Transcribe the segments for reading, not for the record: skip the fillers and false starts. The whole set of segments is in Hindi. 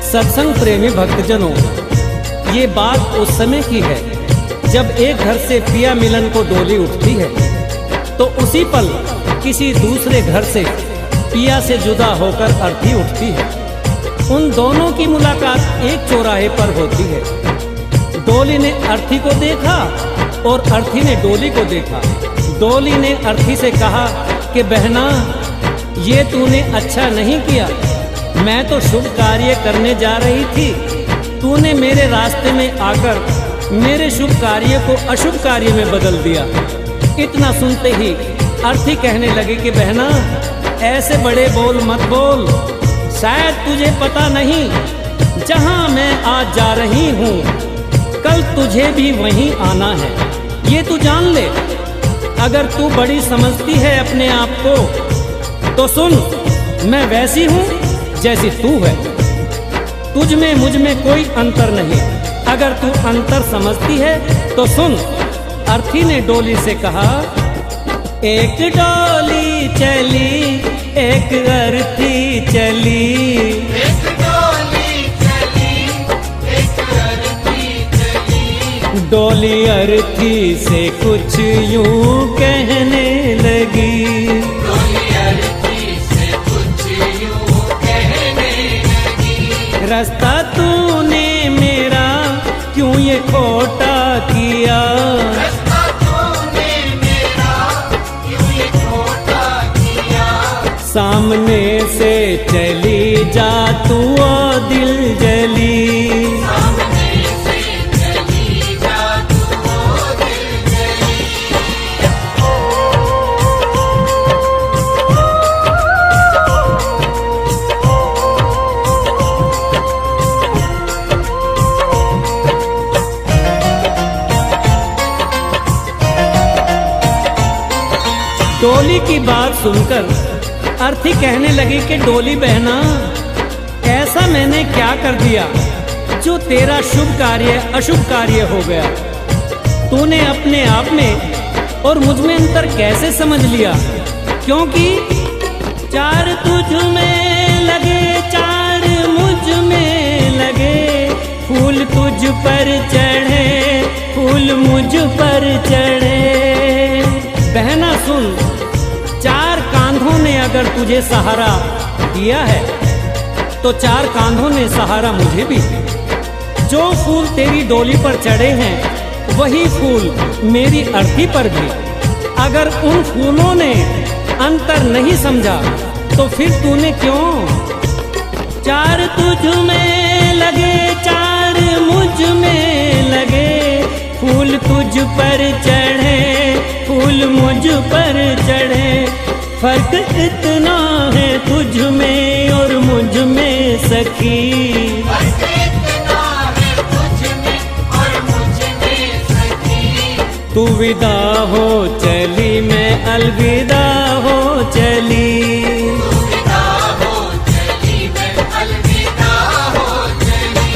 सत्संग प्रेमी भक्तजनों, ये बात उस समय की है जब एक घर से पिया मिलन को डोली उठती है तो उसी पल किसी दूसरे घर से पिया से जुदा होकर अर्थी उठती है। उन दोनों की मुलाकात एक चौराहे पर होती है। डोली ने अर्थी को देखा और अर्थी ने डोली को देखा। डोली ने अर्थी से कहा कि बहना, ये तूने अच्छा नहीं किया। मैं तो शुभ कार्य करने जा रही थी, तूने मेरे रास्ते में आकर मेरे शुभ कार्य को अशुभ कार्य में बदल दिया। इतना सुनते ही अर्थी कहने लगे कि बहना, ऐसे बड़े बोल मत बोल। शायद तुझे पता नहीं, जहां मैं आज जा रही हूँ कल तुझे भी वहीं आना है, ये तू जान ले। अगर तू बड़ी समझती है अपने आप को तो सुन, मैं वैसी हूँ जैसी तू है। तुझ में मुझ में कोई अंतर नहीं। अगर तू अंतर समझती है तो सुन। अर्थी ने डोली से कहा, एक डोली चली एक अर्थी चली, एक डोली चली एक अर्थी चली। डोली अर्थी से कुछ यूं कहने लगी, डोली अर्थी से कुछ यूं कहने लगी। रास्ता तूने मेरा क्यों ये खोटा किया, रास्ता तूने मेरा क्यों ये खोटा किया। सामने से चली जा तू ओ दिल जली, सामने से चली जा तू ओ दिल जली। डोली की बात सुनकर अर्थी कहने लगी कि डोली बहना, ऐसा मैंने क्या कर दिया जो तेरा शुभ कार्य अशुभ कार्य हो गया। तूने अपने आप में और मुझ में अंतर कैसे समझ लिया, क्योंकि चार तुझ में लगे चार मुझ में लगे, फूल तुझ पर चढ़े फूल मुझ पर चढ़े। बहना सुन, चार कांधों ने अगर तुझे सहारा दिया है तो चार कांधों ने सहारा मुझे भी। जो फूल तेरी डोली पर चढ़े हैं वही फूल मेरी अर्थी पर भी। अगर उन फूलों ने अंतर नहीं समझा तो फिर तूने क्यों। चार तुझ में लगे चार मुझ में लगे, फूल तुझ पर चढ़े फूल मुझ पर चढ़े। फर्क इतना है तुझ में और मुझ में सखी, फर्क इतना है तुझ में और मुझ में सखी। तू विदा हो चली मैं अलविदा हो चली, तू विदा हो चली मैं अलविदा हो चली।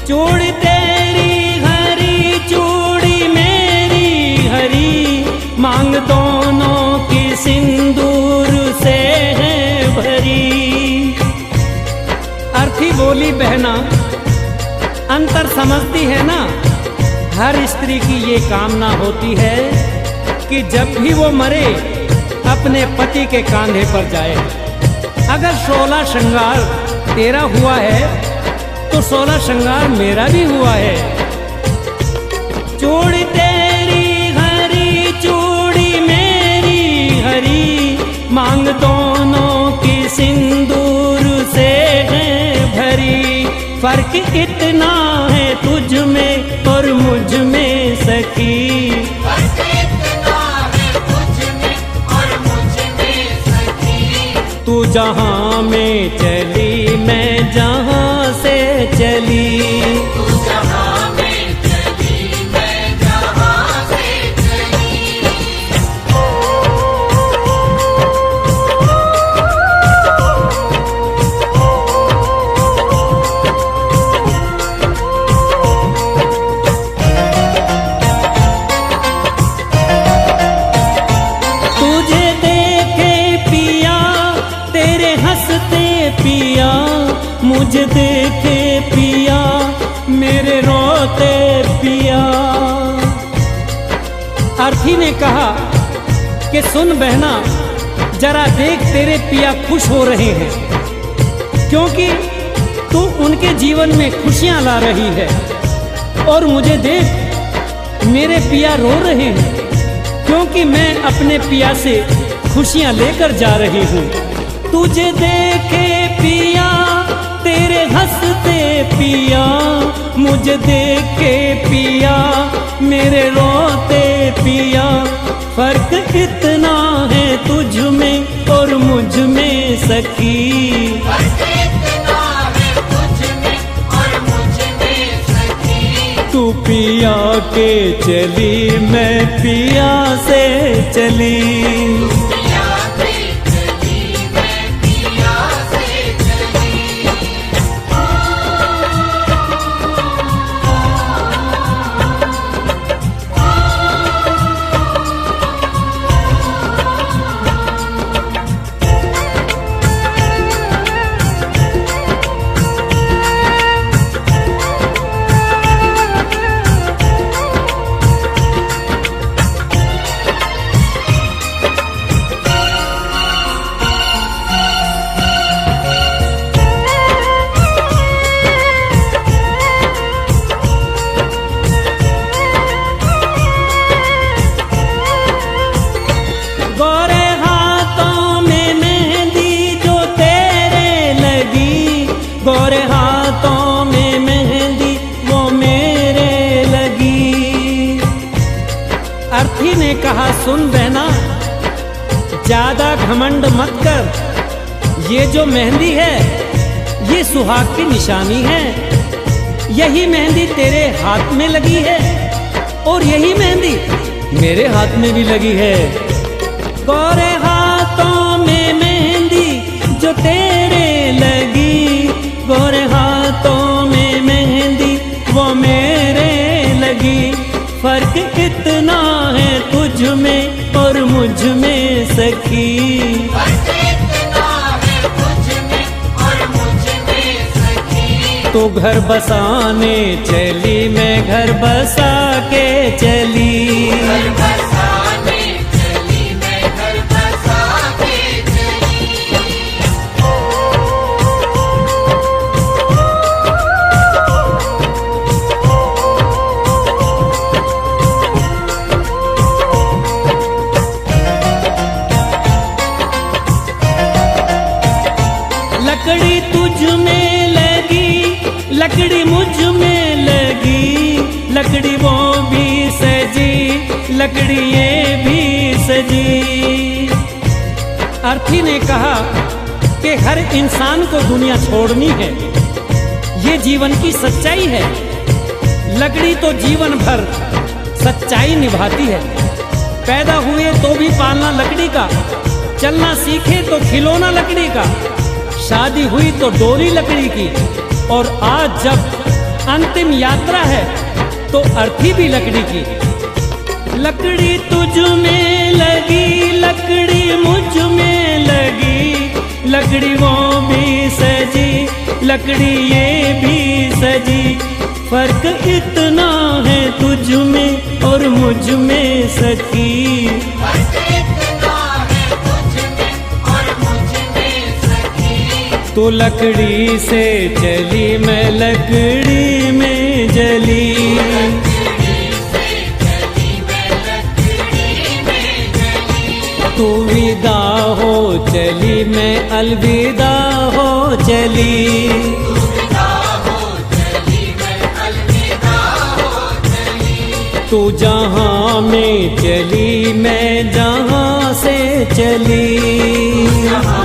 चूड़ी तेरी हरी चूड़ी मेरी हरी, मांग दोनों की सिंदूर से है भरी। अर्थी बोली, बहना अंतर समझती है ना, हर स्त्री की ये कामना होती है कि जब भी वो मरे अपने पति के कांधे पर जाए। अगर 16 श्रृंगार तेरा हुआ है तो 16 श्रृंगार मेरा भी हुआ है। चूड़ी तेरी हरी चूड़ी मेरी हरी, मांग दोनों की सिंदूर से है भरी। फर्क इतना है तुझ में और मुझ में सखी, जहाँ में चली मैं जहाँ से चली। तू जहाँ में चली मैं जहाँ से चली। तुझे देखे पिया तेरे हंसते पिया, मुझे देखे पिया मेरे रोते पिया। अर्थी ने कहा कि सुन बहना, जरा देख तेरे पिया खुश हो रहे हैं, क्योंकि तू उनके जीवन में खुशियां ला रही है। और मुझे देख मेरे पिया रो रहे हैं, क्योंकि मैं अपने पिया से खुशियां लेकर जा रही हूँ। तुझे देखे पिया तेरे हंसते पिया, मुझे देखे पिया मेरे रोते पिया। फर्क इतना है तुझ में और मुझ में सखी। फर्क इतना है तुझ में और मुझ में सखी। तू पिया के चली मैं पिया से चली। पिया से चली मैं पिया से चली। गोरे हाथों में मेहंदी जो तेरे लगी, गोरे हाथों में मेहंदी वो मेरे लगी। अर्थी ने कहा सुन बहना, ज्यादा घमंड मत कर। ये जो मेहंदी है ये सुहाग की निशानी है। यही मेहंदी तेरे हाथ में लगी है और यही मेहंदी मेरे हाथ में भी लगी है। गोरे हाथों में मेहंदी जो तेरे लगी, गोरे हाथों में मेहंदी वो मेरे लगी। फर्क इतना है तुझ में और मुझ में सखी। फर्क इतना है तुझ में और मुझ में सखी। तो घर बसाने चली मैं घर बसा के चली। घर बसाने चली मैं घर बसा के चली। लकड़ी तुझ में लगी, लकड़ी मुझ में लगी, लकड़ी वो भी सजी, लकड़ी ये भी सजी। अर्थी ने कहा कि हर इंसान को दुनिया छोड़नी है, ये जीवन की सच्चाई है। लकड़ी तो जीवन भर सच्चाई निभाती है। पैदा हुए तो भी पालना लकड़ी का, चलना सीखे तो खिलौना लकड़ी का, शादी हुई तो डोली लकड़ी की, और आज जब अंतिम यात्रा है तो अर्थी भी लकड़ी की। लकड़ी तुझ में लगी, लकड़ी मुझ में लगी, लकड़ी वो भी सजी, लकड़ी ये भी सजी। फर्क इतना है तुझ में और मुझ में सखी। फर्क इतना है तुझ में और मुझ में सखी। तो लकड़ी से चली मैं लकड़ी में जली। लकड़ी से चली मैं लकड़ी में जली। तू विदा हो चली मैं अलविदा हो चली। अलविदा हो चली मैं अलविदा हो चली। तू जहाँ में चली मैं जहाँ से चली। जहाँ